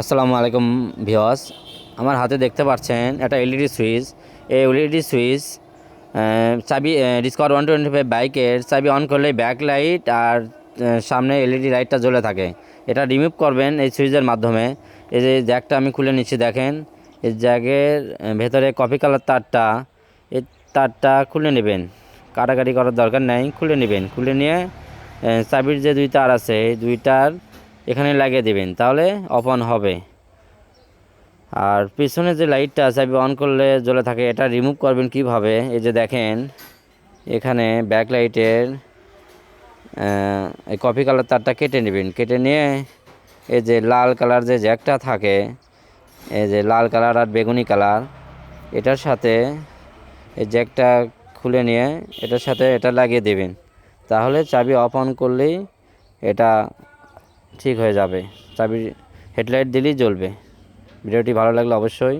আসসালামু আলাইকুম ভিউয়ার্স, আমার হাতে দেখতে পাচ্ছেন একটা এলইডি সুইচ। এই এলইডি সুইচ চাবি ডিসকভার 125 বাইকের চাবি অন করলে ব্যাক লাইট আর সামনে এলইডি লাইটটা জ্বলে থাকে। এটা রিমুভ করবেন এই সুইচের মাধ্যমে। এই যে জ্যাকটা আমি খুলে নিচ্ছি, দেখেন এই জ্যাকের ভেতরে কফি কালার তারটা, এই তারটা খুলে নেবেন, কাটাকাটি করার দরকার নেই, খুলে নেবেন। খুলে নিয়ে চাবির যে দুই তার আছে এই দুইটার এখানে লাগিয়ে দেবেন, তাহলে অফ অন হবে। আর পিছনে যে লাইটটা চাবি অন করলে জ্বলে থাকে, এটা রিমুভ করবেন কিভাবে? এই যে দেখেন এখানে ব্যাক লাইটের এই কফি কালার তারটা কেটে নেবেন। কেটে নিয়ে এই যে লাল কালার যে জ্যাকটা থাকে, এই যে লাল কালার আর বেগুনি কালার, এটার সাথে এই জ্যাকটা খুলে নিয়ে এটার সাথে এটা লাগিয়ে দেবেন, তাহলে চাবি অফ অন করলেই এটা ঠিক হয়ে যাবে। চাবি হেডলাইট দিলেই জ্বলবে। ভিডিওটি ভালো লাগলে অবশ্যই